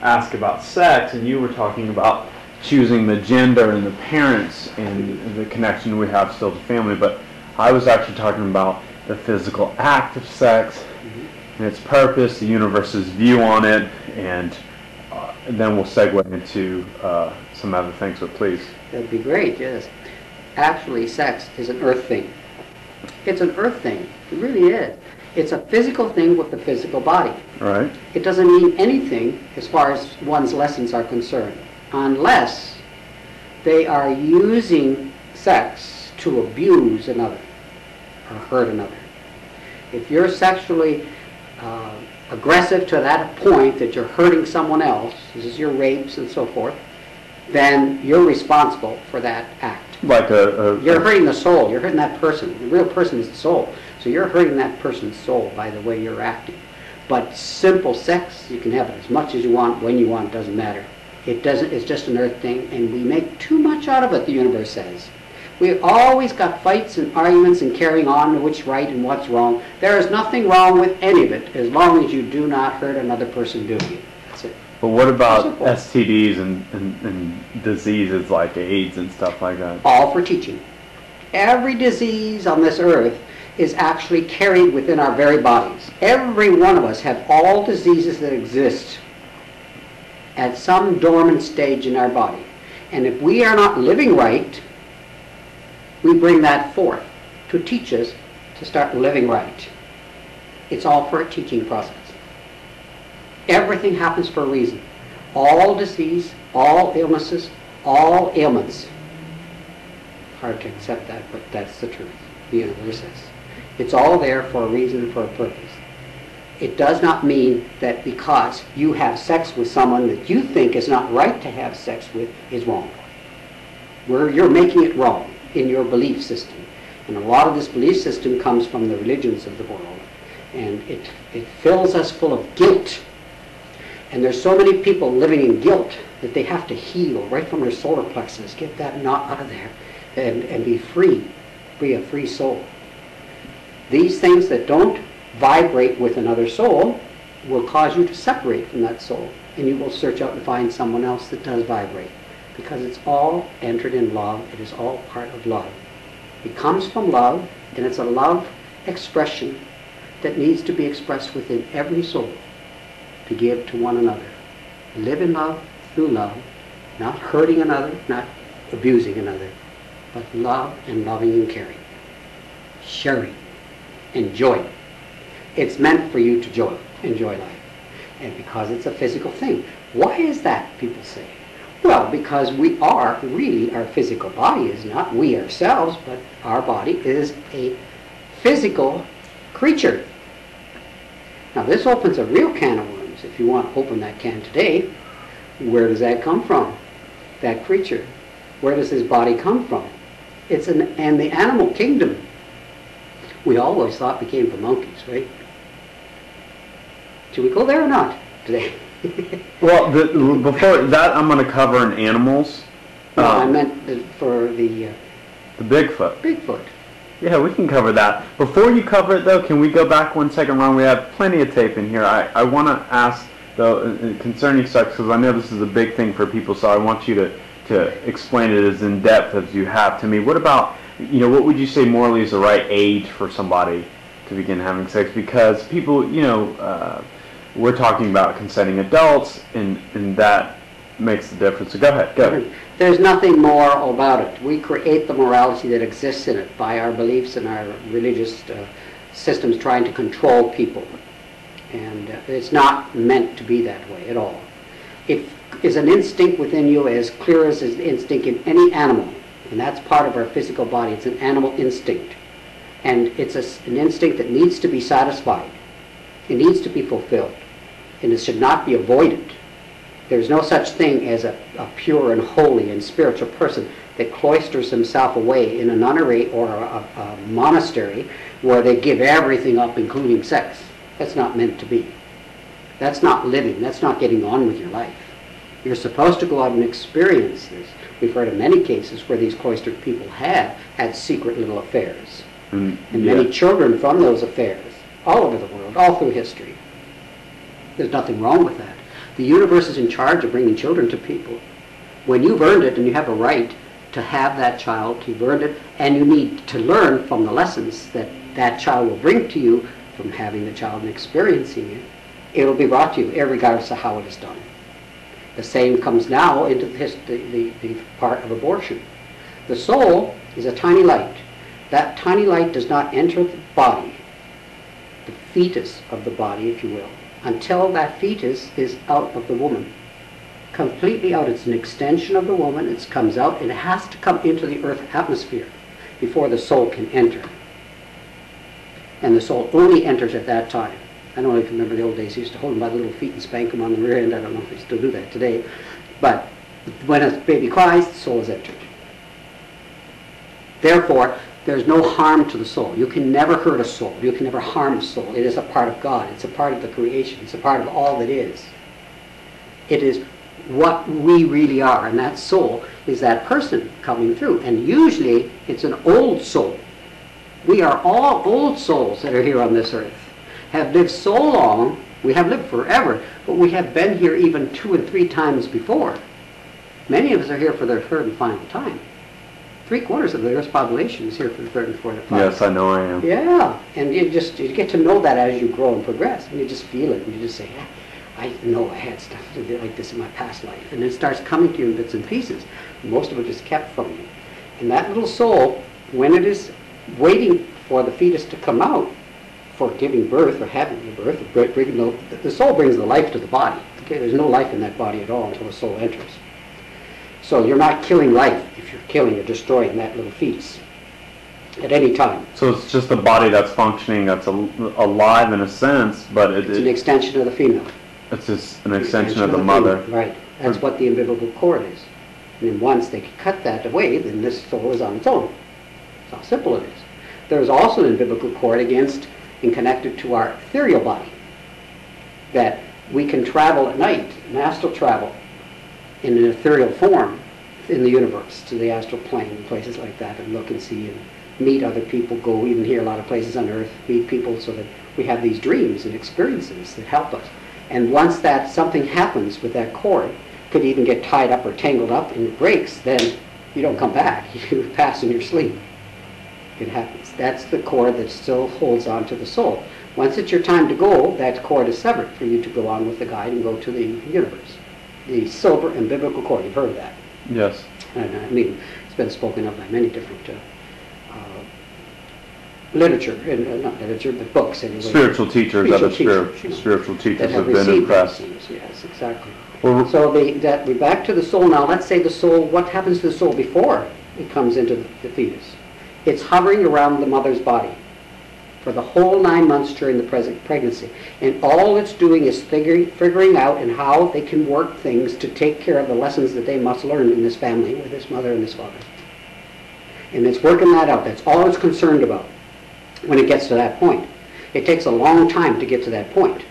ask about sex, and you were talking about choosing the gender and the parents and the connection we have still to family, but I was actually talking about the physical act of sex and its purpose, the universe's view on it, and then we'll segue into some other things, but please. That'd be great, yes. Actually, sex is an earth thing. It's an earth thing. It really is. It's a physical thing with the physical body. Right. It doesn't mean anything as far as one's lessons are concerned, unless they are using sex to abuse another or hurt another. If you're sexually aggressive to that point that you're hurting someone else, this is your rapes and so forth, then you're responsible for that act. Like you're hurting the soul. You're hurting that person. The real person is the soul. So you're hurting that person's soul by the way you're acting. But simple sex, you can have it as much as you want, when you want, doesn't matter. It doesn't. It's just an earth thing, and we make too much out of it, the universe says. We always got fights and arguments and carrying on which right and what's wrong. There is nothing wrong with any of it as long as you do not hurt another person doing it. That's it. But what about STDs and diseases like AIDS and stuff like that? All for teaching. Every disease on this earth is actually carried within our very bodies. Every one of us have all diseases that exist at some dormant stage in our body. And if we are not living right, we bring that forth to teach us to start living right. It's all for a teaching process. Everything happens for a reason. All disease, all illnesses, all ailments. Hard to accept that, but that's the truth. The universe says. It's all there for a reason, for a purpose. It does not mean that because you have sex with someone that you think is not right to have sex with is wrong. You're making it wrong in your belief system. And a lot of this belief system comes from the religions of the world. And it fills us full of guilt. And there's so many people living in guilt that they have to heal right from their solar plexus, get that knot out of there, and be free, be a free soul. These things that don't vibrate with another soul will cause you to separate from that soul, and you will search out and find someone else that does vibrate, because it's all entered in love. It is all part of love. It comes from love, and it's a love expression that needs to be expressed within every soul to give to one another. Live in love, through love, not hurting another, not abusing another, but love and loving and caring, sharing, enjoying. It's meant for you to enjoy life. And because it's a physical thing. Why is that, people say? Well, because we are really, our physical body is not we ourselves, but our body is a physical creature. Now this opens a real can of worms. If you want to open that can today, where does that come from? That creature. Where does his body come from? It's in the animal kingdom. We always thought we came from monkeys, right? Should we go there or not today? Well, before that, I'm going to cover in animals. No, I meant for the Bigfoot. Bigfoot. Yeah, we can cover that. Before you cover it, though, can we go back 1 second, Ron? We have plenty of tape in here. I want to ask, though, concerning sex, because I know this is a big thing for people, so I want you to explain it as in-depth as you have to me. What about, what would you say morally is the right age for somebody to begin having sex? Because people, we're talking about consenting adults, and that makes the difference. So go ahead. Go. There's nothing moral about it. We create the morality that exists in it by our beliefs and our religious systems trying to control people. And it's not meant to be that way at all. It is an instinct within you as clear as an instinct in any animal. And that's part of our physical body. It's an animal instinct. And it's an instinct that needs to be satisfied. It needs to be fulfilled. And it should not be avoided. There's no such thing as a pure and holy and spiritual person that cloisters himself away in a nunnery or a monastery where they give everything up, including sex. That's not meant to be. That's not living. That's not getting on with your life. You're supposed to go out and experience this. We've heard of many cases where these cloistered people have had secret little affairs. And many children from those affairs, all over the world, all through history. There's nothing wrong with that. The universe is in charge of bringing children to people. When you've earned it and you have a right to have that child, you've earned it, and you need to learn from the lessons that that child will bring to you from having the child and experiencing it, it will be brought to you, regardless of how it is done. The same comes now into the part of abortion. The soul is a tiny light. That tiny light does not enter the body, the fetus of the body, if you will, until that fetus is out of the woman. Completely out. It's an extension of the woman. It comes out, and it has to come into the earth atmosphere before the soul can enter. And the soul only enters at that time. I don't know if you remember the old days. He used to hold them by the little feet and spank them on the rear end. I don't know if they still do that today. But when a baby cries, the soul is entered. Therefore, there's no harm to the soul. You can never hurt a soul. You can never harm a soul. It is a part of God. It's a part of the creation. It's a part of all that is. It is what we really are. And that soul is that person coming through. And usually, it's an old soul. We are all old souls that are here on this earth. Have lived so long, we have lived forever, but we have been here even 2 and 3 times before. Many of us are here for their third and final time. 3/4 of the Earth's population is here for the third and fourth time. Yes, I know I am. Yeah, and you get to know that as you grow and progress, and you just feel it, and you just say, yeah, I know I had stuff like this in my past life, and it starts coming to you in bits and pieces. Most of it is kept from you. And that little soul, when it is waiting for the fetus to come out, for giving birth or having the birth, the soul brings the life to the body. Okay, there's no life in that body at all until the soul enters. So you're not killing life if you're killing or destroying that little fetus at any time. So it's just a body that's functioning, that's alive in a sense, but it's an extension of the female. It's just an extension of the mother. Female. Right. That's what the umbilical cord is. And then once they cut that away, then this soul is on its own. That's how simple it is. There's also an umbilical cord against and connected to our ethereal body, that we can travel at night, an astral travel, in an ethereal form in the universe, to the astral plane and places like that, and look and see and meet other people, go even here a lot of places on earth, meet people, so that we have these dreams and experiences that help us. And once that something happens with that cord, could even get tied up or tangled up and it breaks, then you don't come back. You pass in your sleep. It happens. That's the cord that still holds on to the soul. Once it's your time to go, that cord is severed for you to go on with the guide and go to the universe. The silver and biblical cord, you've heard of that. Yes. And I mean, it's been spoken of by many different literature, not literature, but books anyway. Spiritual teachers spiritual teachers that have been impressed. Yes, exactly. Well, so we're back to the soul now. Let's say the soul, what happens to the soul before it comes into the fetus? It's hovering around the mother's body for the whole 9 months during the pregnancy. And all it's doing is figuring out and how they can work things to take care of the lessons that they must learn in this family with this mother and this father. And it's working that out. That's all it's concerned about when it gets to that point. It takes a long time to get to that point.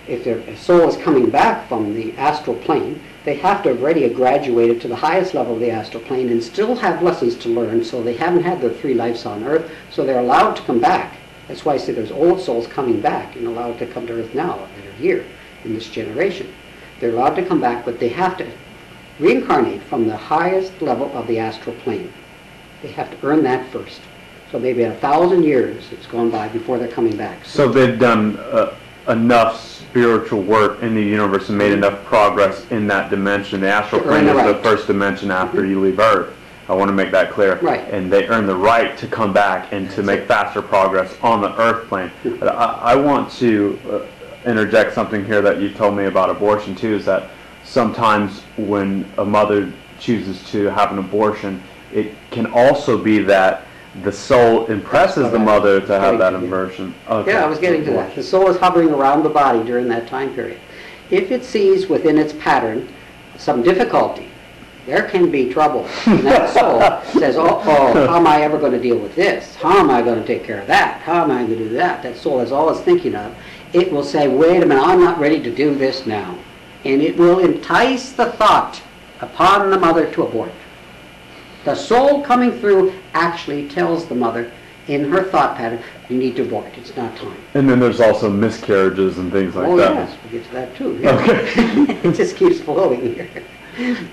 If their soul is coming back from the astral plane, they have to have already graduated to the highest level of the astral plane and still have lessons to learn, so they haven't had their 3 lives on earth, so they're allowed to come back. That's why I say there's old souls coming back and allowed to come to earth now, that are here in this generation. They're allowed to come back, but they have to reincarnate from the highest level of the astral plane. They have to earn that first. So maybe 1,000 years it's gone by before they're coming back. So they've done enough spiritual work in the universe and made enough progress in that dimension. The astral plane is the first dimension after you leave Earth. I want to make that clear. Right. And they earn the right to come back and to make faster progress on the Earth plane. I want to interject something here that you told me about abortion too, is that sometimes when a mother chooses to have an abortion, it can also be that the soul impresses the mother to have that abortion. Okay. Yeah, I was getting to that. The soul is hovering around the body during that time period. If it sees within its pattern some difficulty, there can be trouble. And that soul says, oh, how am I ever going to deal with this? How am I going to take care of that? How am I going to do that? That soul is always thinking of. It will say, wait a minute, I'm not ready to do this now. And it will entice the thought upon the mother to abort. The soul coming through actually tells the mother, in her thought pattern, you need to abort. It's not time. And then there's also miscarriages and things like that. Oh yes, we get to that too. Yeah. Okay. It just keeps flowing here.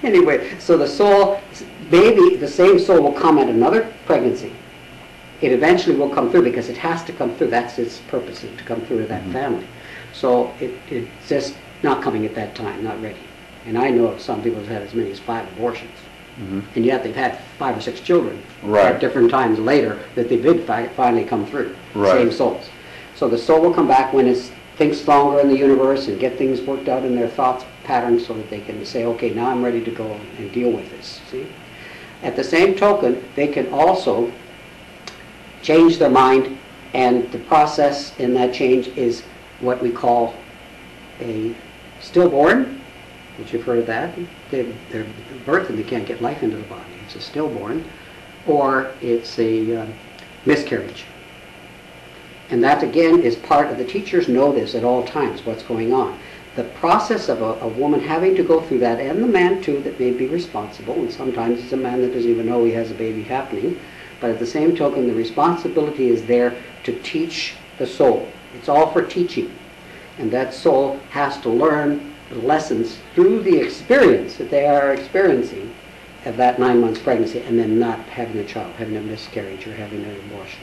Anyway, so the soul, maybe the same soul will come at another pregnancy. It eventually will come through because it has to come through. That's its purpose, is to come through to that family. So it's just not coming at that time, not ready. And I know of some people who've had as many as 5 abortions. And yet they've had 5 or 6 children at different times later that they did finally come through. Same souls. So the soul will come back when it thinks longer in the universe and get things worked out in their thoughts patterns so that they can say, okay, now I'm ready to go and deal with this. See? At the same token, they can also change their mind, and the process in that change is what we call a stillborn, which you've heard of that. They're birth and they can't get life into the body. It's a stillborn, or it's a miscarriage. And that again is part of, the teachers know this at all times, what's going on. The process of a woman having to go through that, and the man too that may be responsible, and sometimes it's a man that doesn't even know he has a baby happening, but at the same token the responsibility is there to teach the soul. It's all for teaching. And that soul has to learn the lessons through the experience that they are experiencing of that 9 months pregnancy, and then not having a child, having a miscarriage or having an abortion.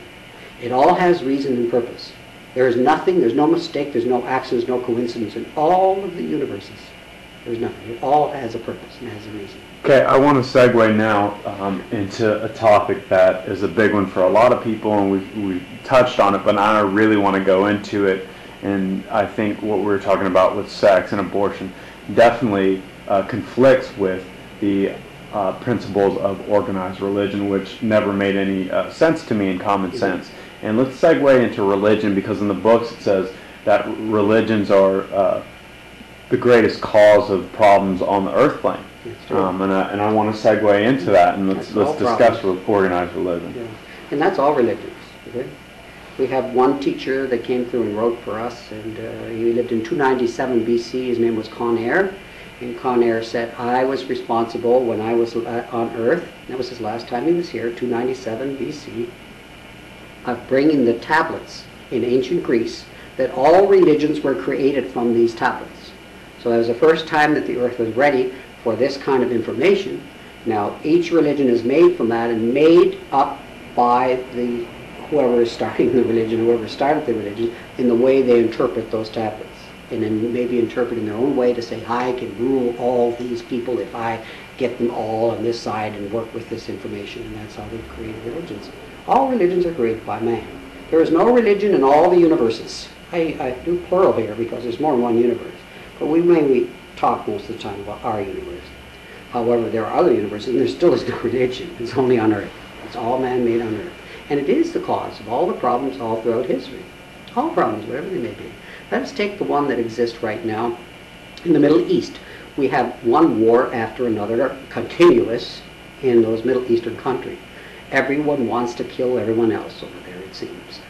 It all has reason and purpose. There is nothing, there's no mistake, there's no accident, there's no coincidence in all of the universes. There's nothing. It all has a purpose and has a reason. Okay, I want to segue now into a topic that is a big one for a lot of people, and we've touched on it, but now I really want to go into it. And I think what we're talking about with sex and abortion definitely conflicts with the principles of organized religion, which never made any sense to me in common sense. And let's segue into religion, because in the books it says that religions are the greatest cause of problems on the earth plane. And I want to segue into that, and let's discuss organized religion. Yeah. And that's all religions. Okay? We have one teacher that came through and wrote for us, and he lived in 297 BC. His name was Conair. And Conair said, I was responsible when I was on earth, that was his last time he was here, 297 BC, of bringing the tablets in ancient Greece, that all religions were created from these tablets. So that was the first time that the earth was ready for this kind of information. Now, each religion is made from that and made up by the whoever is starting the religion, whoever started the religion, in the way they interpret those tablets. And then maybe interpret in their own way to say, I can rule all these people if I get them all on this side and work with this information. And that's how they've created religions. All religions are created by man. There is no religion in all the universes. I do plural here because there's more than one universe. But we mainly talk most of the time about our universe. However, there are other universes, and there still is no religion. It's only on earth. It's all man-made on earth. And it is the cause of all the problems all throughout history. All problems, whatever they may be. Let's take the one that exists right now in the Middle East. We have one war after another, continuous, in those Middle Eastern countries. Everyone wants to kill everyone else over there, it seems.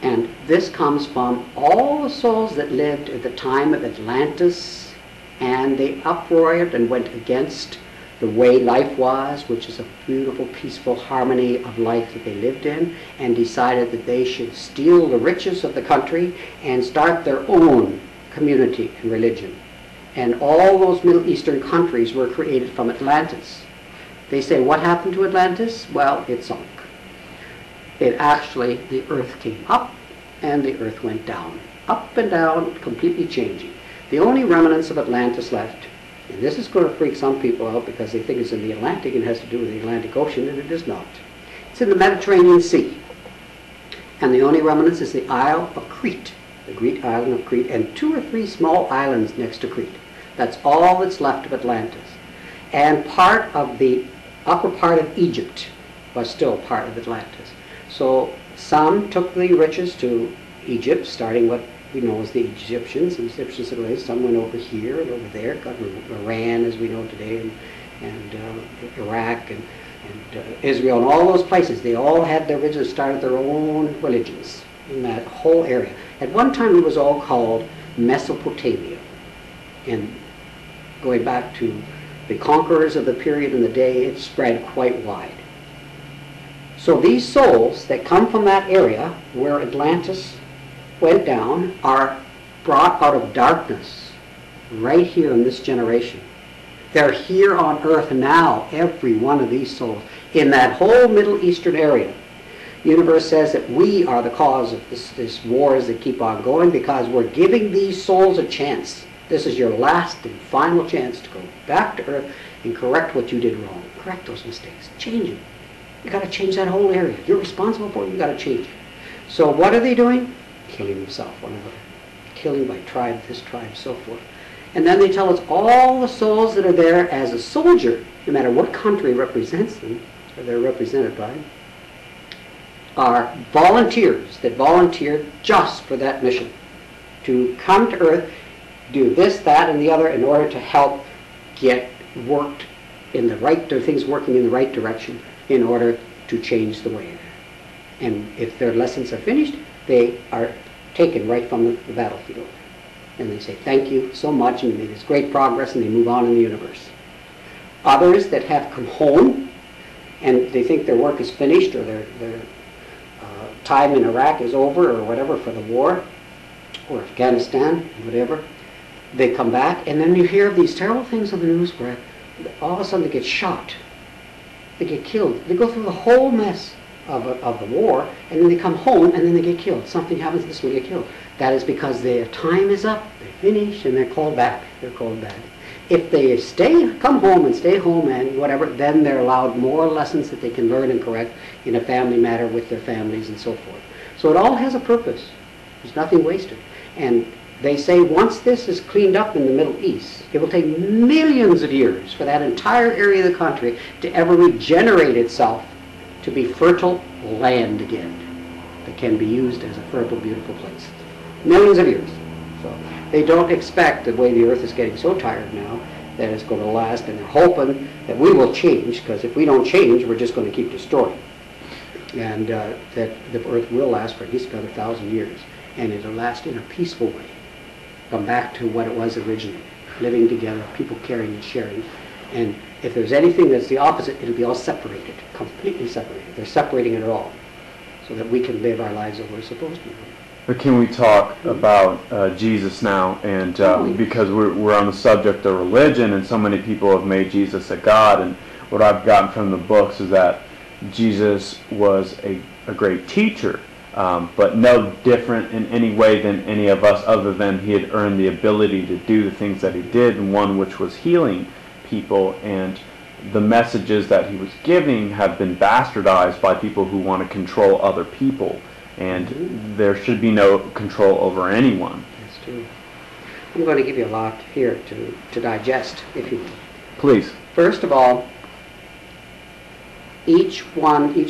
And this comes from all the souls that lived at the time of Atlantis, and they uproared and went against the way life was, which is a beautiful, peaceful harmony of life that they lived in, and decided that they should steal the riches of the country and start their own community and religion. And all those Middle Eastern countries were created from Atlantis. They say, what happened to Atlantis? Well, it sunk. It actually, the earth came up and the earth went down. Up and down, completely changing. The only remnants of Atlantis left, and this is going to freak some people out because they think it's in the Atlantic and has to do with the Atlantic Ocean, and it is not. It's in the Mediterranean Sea. And the only remnants is the Isle of Crete, the Greek island of Crete, and 2 or 3 small islands next to Crete. That's all that's left of Atlantis. And part of the upper part of Egypt was still part of Atlantis. So some took the riches to Egypt, starting what we know as the Egyptians. The Egyptians had raised. Some went over here and over there, got Iran as we know today, and Iraq and Israel and all those places. They all had their religions, started their own religions in that whole area. At one time it was all called Mesopotamia. And going back to the conquerors of the period and the day, it spread quite wide. So these souls that come from that area where Atlantis went down are brought out of darkness right here in this generation. They're here on earth now, every one of these souls, in that whole Middle Eastern area. The universe says that we are the cause of this wars that keep on going because we're giving these souls a chance. This is your last and final chance to go back to earth and correct what you did wrong. Correct those mistakes. Change them. You got to change that whole area. You're responsible for it. You got to change it. So what are they doing? Killing themselves, one another. Killing by tribe, this tribe, so forth. And then they tell us all the souls that are there as a soldier, no matter what country represents them, or they're represented by, are volunteers that volunteer just for that mission. To come to earth, do this, that, and the other in order to help get worked in the right, things working in the right direction in order to change the way. And if their lessons are finished, they are taken right from the battlefield. And they say, thank you so much, and you made this great progress, and they move on in the universe. Others that have come home, and they think their work is finished, or their time in Iraq is over, or whatever, for the war, or Afghanistan, whatever, they come back, and then you hear of these terrible things on the news where all of a sudden they get shot. They get killed. They go through the whole mess of the war, and then they come home, and then they get killed. Something happens to this one, they get killed. That is because their time is up, they finish, and they're called back. They're called back. If they come home and stay home and whatever, then they're allowed more lessons that they can learn and correct in a family matter with their families and so forth. So it all has a purpose. There's nothing wasted. And they say once this is cleaned up in the Middle East, it will take millions of years for that entire area of the country to ever regenerate itself to be fertile land again that can be used as a fertile, beautiful place. Millions of years. So they don't expect, the way the earth is getting so tired now, that it's going to last, and they're hoping that we will change, because if we don't change, we're just going to keep destroying. And that the earth will last for at least another 1,000 years, and it'll last in a peaceful way. Come back to what it was originally, living together, people caring and sharing. And if there's anything that's the opposite, it'll be all separated, completely separated. They're separating it all, so that we can live our lives as we're supposed to. But can we talk about Jesus now? And because we're on the subject of religion, and so many people have made Jesus a God, and what I've gotten from the books is that Jesus was a great teacher, but no different in any way than any of us, other than he had earned the ability to do the things that he did, and one which was healing people. And the messages that he was giving have been bastardized by people who want to control other people. And there should be no control over anyone. That's true. I'm going to give you a lot here to digest, if you will. Please. First of all, each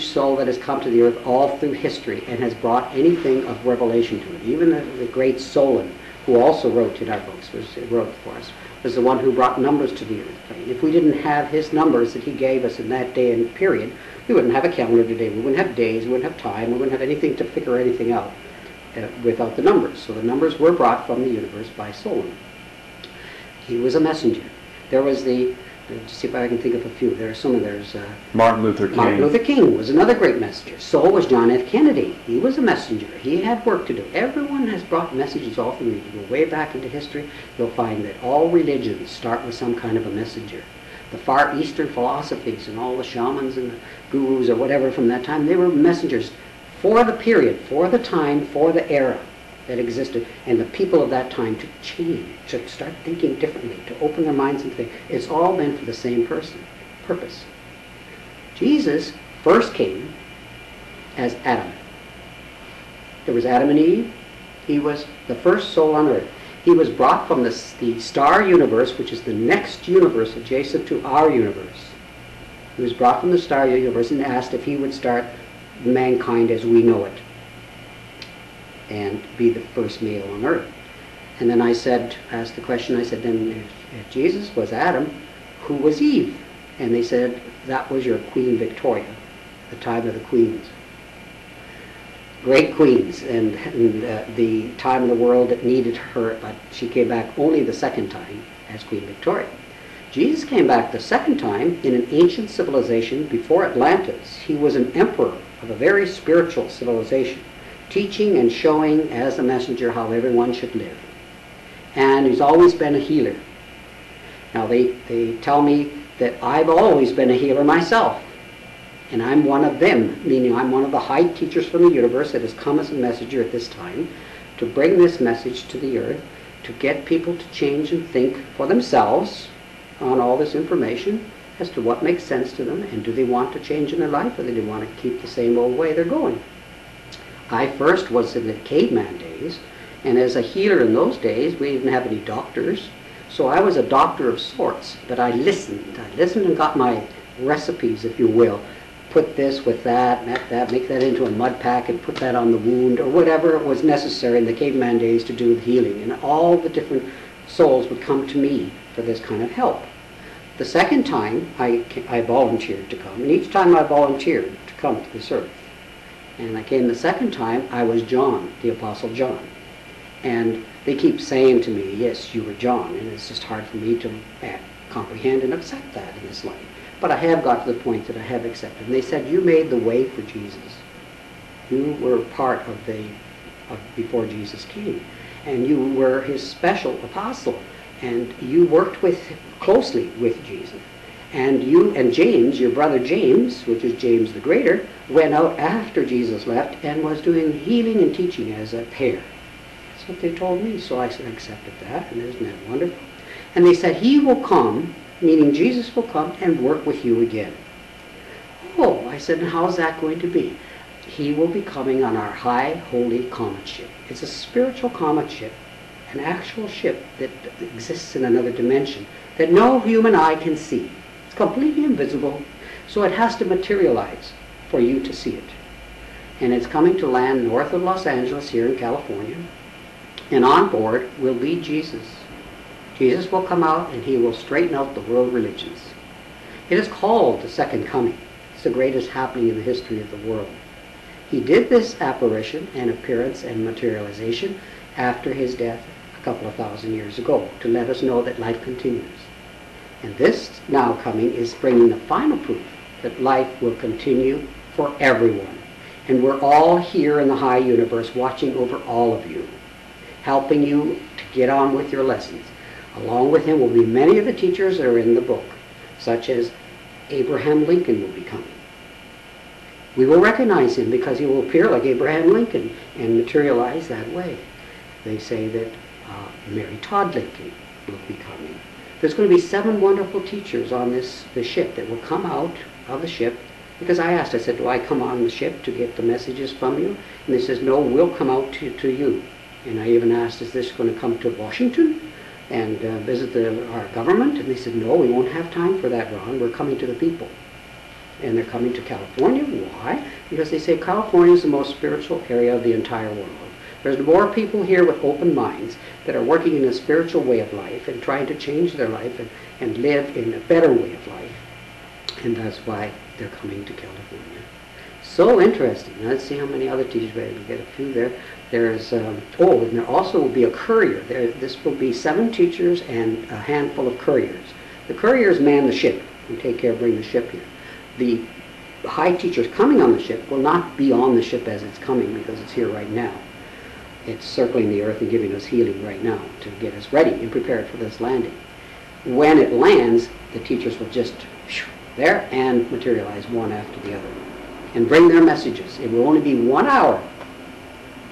soul that has come to the earth all through history and has brought anything of revelation to it, even the great Solon, who also wrote in our books, wrote for us, was the one who brought numbers to the earth plane. If we didn't have his numbers that he gave us in that day and period, we wouldn't have a calendar today. We wouldn't have days. We wouldn't have time. We wouldn't have anything to figure anything out without the numbers. So the numbers were brought from the universe by Solon. He was a messenger. There was let's see if I can think of a few. There's Martin Luther King. Martin Luther King was another great messenger. So was John F. Kennedy. He was a messenger. He had work to do. Everyone has brought messages all through. If you go way back into history, you'll find that all religions start with some kind of a messenger. The Far Eastern philosophies and all the shamans and the gurus or whatever from that time, they were messengers for the period, for the time, for the era that existed, and the people of that time to change, to start thinking differently, to open their minds and think. It's all meant for the same purpose. Jesus first came as Adam. There was Adam and Eve. He was the first soul on earth. He was brought from the star universe, which is the next universe adjacent to our universe. He was brought from the star universe and asked if he would start mankind as we know it and be the first male on earth. And then asked the question, then if Jesus was Adam, who was Eve? And they said, that was your Queen Victoria, the time of the queens. Great queens, and the time of the world that needed her, but she came back only the second time as Queen Victoria. Jesus came back the second time in an ancient civilization before Atlantis. He was an emperor of a very spiritual civilization, teaching and showing as a messenger how everyone should live. And he's always been a healer. Now they tell me that I've always been a healer myself. And I'm one of them, meaning I'm one of the high teachers from the universe that has come as a messenger at this time to bring this message to the earth, to get people to change and think for themselves on all this information as to what makes sense to them, and do they want to change in their life, or do they want to keep the same old way they're going. I first was in the caveman days, and as a healer in those days, we didn't have any doctors, so I was a doctor of sorts, but I listened and got my recipes, if you will. Put this with that, make that into a mud pack and put that on the wound, or whatever was necessary in the caveman days to do with healing. And all the different souls would come to me for this kind of help. The second time, I volunteered to come, and each time I volunteered to come to this earth. And I came the second time, I was John, the Apostle John. And they keep saying to me, yes, you were John, and it's just hard for me to comprehend and accept that in this life. But I have got to the point that I have accepted. And they said, you made the way for Jesus. You were part of before Jesus came. And you were his special apostle. And you worked closely with Jesus. And you and James, your brother James, which is James the Greater, went out after Jesus left and was doing healing and teaching as a pair. That's what they told me. So I accepted that. And isn't that wonderful? And they said, he will come, meaning Jesus will come and work with you again. Oh, I said, and how's that going to be? He will be coming on our high, holy comet ship. It's a spiritual comet ship, an actual ship that exists in another dimension that no human eye can see. It's completely invisible, so it has to materialize for you to see it. And it's coming to land north of Los Angeles here in California, and on board will be Jesus. Jesus will come out and he will straighten out the world religions. It is called the Second Coming. It's the greatest happening in the history of the world. He did this apparition and appearance and materialization after his death a couple of thousand years ago to let us know that life continues. And this now coming is bringing the final proof that life will continue for everyone. And we're all here in the high universe watching over all of you, helping you to get on with your lessons. Along with him will be many of the teachers that are in the book, such as Abraham Lincoln will be coming. We will recognize him because he will appear like Abraham Lincoln and materialize that way. They say that Mary Todd Lincoln will be coming. There's going to be 7 wonderful teachers on the ship that will come out of the ship, because I asked, I said, do I come on the ship to get the messages from you? And they says, no, we'll come out to you. And I even asked, is this going to come to Washington and visit our government? And they said, no, we won't have time for that, Ron. We're coming to the people. And they're coming to California. Why? Because they say California is the most spiritual area of the entire world. There's more people here with open minds that are working in a spiritual way of life and trying to change their life and live in a better way of life. And that's why they're coming to California. So interesting. Now, let's see how many other teachers we're able to get a few there. There's, and there also will be a courier. This will be 7 teachers and a handful of couriers. The couriers man the ship and take care of bringing the ship here. The high teachers coming on the ship will not be on the ship as it's coming because it's here right now. It's circling the earth and giving us healing right now to get us ready and prepared for this landing. When it lands, the teachers will just there and materialize one after the other and bring their messages. It will only be 1 hour,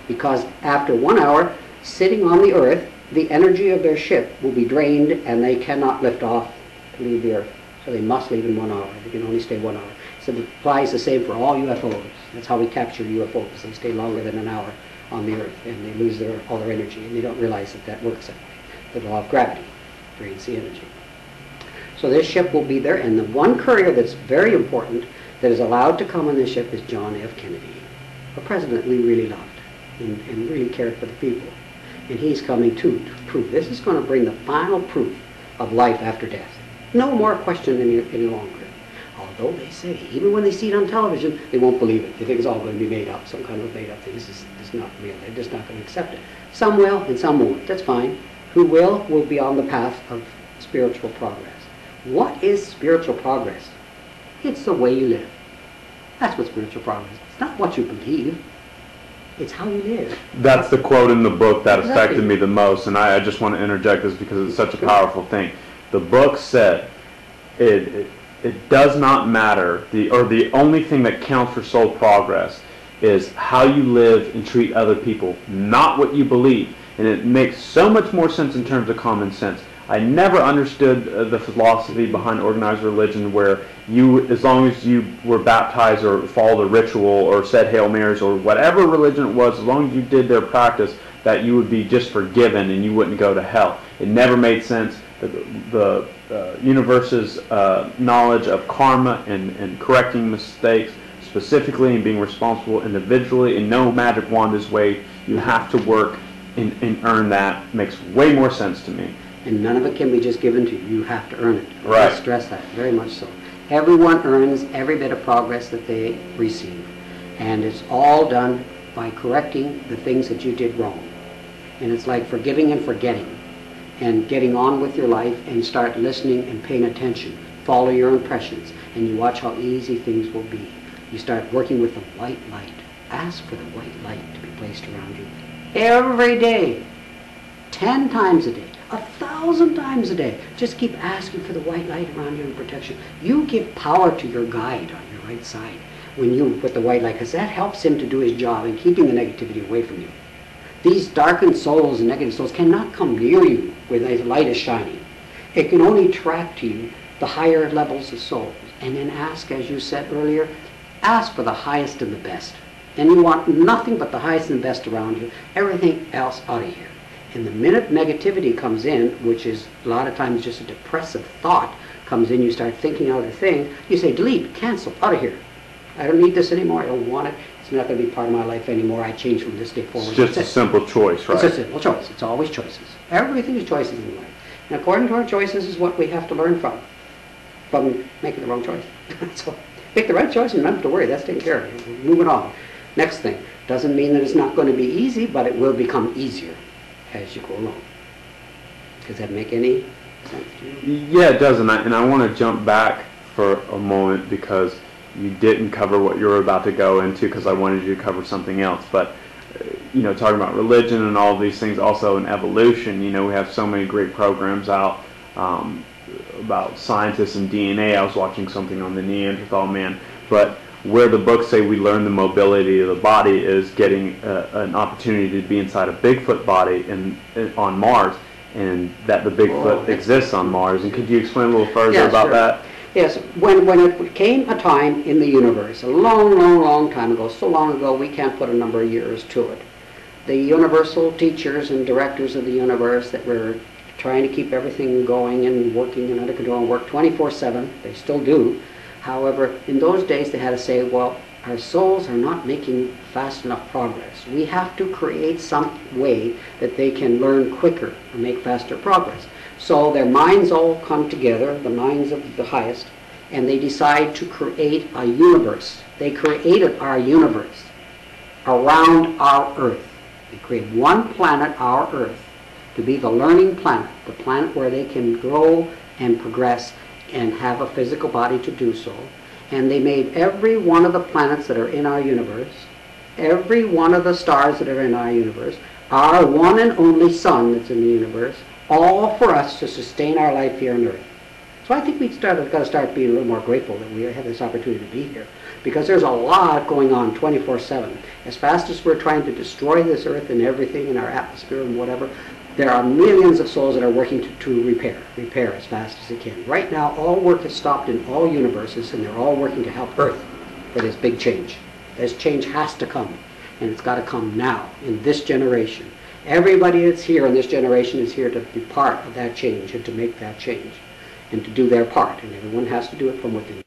because after 1 hour sitting on the earth, the energy of their ship will be drained and they cannot lift off to leave the earth. So they must leave in 1 hour. They can only stay 1 hour. So it applies the same for all UFOs. That's how we capture UFOs. They stay longer than an hour on the earth and they lose all their energy, and they don't realize that works that way. The law of gravity drains the energy. So this ship will be there, and the one courier that's very important that is allowed to come on this ship is John F. Kennedy, a president we really loved and really cared for the people. And he's coming to prove. This is going to bring the final proof of life after death. No more question any longer. Although they say, even when they see it on television, they won't believe it. They think it's all going to be made up, some kind of made up thing. This is not real. They're just not going to accept it. Some will and some won't. That's fine. Who will be on the path of spiritual progress. What is spiritual progress? It's the way you live. That's what spiritual progress is. It's not what you believe. It's how you live. That's the quote in the book that Exactly. affected me the most, and I just want to interject this because it's such a powerful thing. The book said it does not matter, the only thing that counts for soul progress is how you live and treat other people, not what you believe. And it makes so much more sense in terms of common sense. I never understood the philosophy behind organized religion where you, as long as you were baptized or followed a ritual or said Hail Marys or whatever religion it was, as long as you did their practice, that you would be just forgiven and you wouldn't go to hell. It never made sense. The universe's knowledge of karma and correcting mistakes specifically and being responsible individually, and no magic wand is way. You have to work and earn that. Makes way more sense to me. And none of it can be just given to you. You have to earn it. Right. I stress that very much so. Everyone earns every bit of progress that they receive. And it's all done by correcting the things that you did wrong. And it's like forgiving and forgetting and getting on with your life and start listening and paying attention. Follow your impressions and you watch how easy things will be. You start working with the white light. Ask for the white light to be placed around you every day, 10 times a day, 1,000 times a day. Just keep asking for the white light around you and protection. You give power to your guide on your right side when you put the white light, because that helps him to do his job in keeping the negativity away from you. These darkened souls and negative souls cannot come near you where the light is shining. It can only track to you the higher levels of souls. And then ask, as you said earlier, ask for the highest and the best. And you want nothing but the highest and best around you, everything else out of here. And the minute negativity comes in, which is a lot of times just a depressive thought comes in, you start thinking out of the thing, you say, delete, cancel, out of here. I don't need this anymore, I don't want it, it's not going to be part of my life anymore, I change from this day forward. It's just a simple choice, right? It's a simple choice, it's always choices. Everything is choices in life. And according to our choices is what we have to learn from making the wrong choice. So make the right choice and not have to worry, that's taken care of. Moving on. Next thing, doesn't mean that it's not going to be easy, but it will become easier as you go along. Does that make any sense to you? Yeah, it does, and I want to jump back for a moment because you didn't cover what you were about to go into because I wanted you to cover something else. But talking about religion and all of these things, also in evolution, we have so many great programs out about scientists and DNA. I was watching something on the Neanderthal man, but where the books say we learn the mobility of the body is getting an opportunity to be inside a Bigfoot body on Mars, and that the Bigfoot exists on Mars. And could you explain a little further about that? Yes, when it came a time in the universe, a long, long, long time ago, so long ago we can't put a number of years to it, the universal teachers and directors of the universe that were trying to keep everything going and working and under control and work 24/7, they still do. However, in those days they had to say, well, our souls are not making fast enough progress. We have to create some way that they can learn quicker and make faster progress. So their minds all come together, the minds of the highest, and they decide to create a universe. They created our universe around our Earth. They created one planet, our Earth, to be the learning planet, the planet where they can grow and progress and have a physical body to do so. And they made every one of the planets that are in our universe, every one of the stars that are in our universe, our one and only sun that's in the universe, all for us to sustain our life here on Earth. So I think we've got to start being a little more grateful that we have this opportunity to be here, because there's a lot going on 24/7. As fast as we're trying to destroy this Earth and everything in our atmosphere and whatever, there are millions of souls that are working to repair as fast as they can. Right now, all work is stopped in all universes, and they're all working to help Earth for this big change. This change has to come, and it's got to come now, in this generation. Everybody that's here in this generation is here to be part of that change and to make that change and to do their part, and everyone has to do it from within.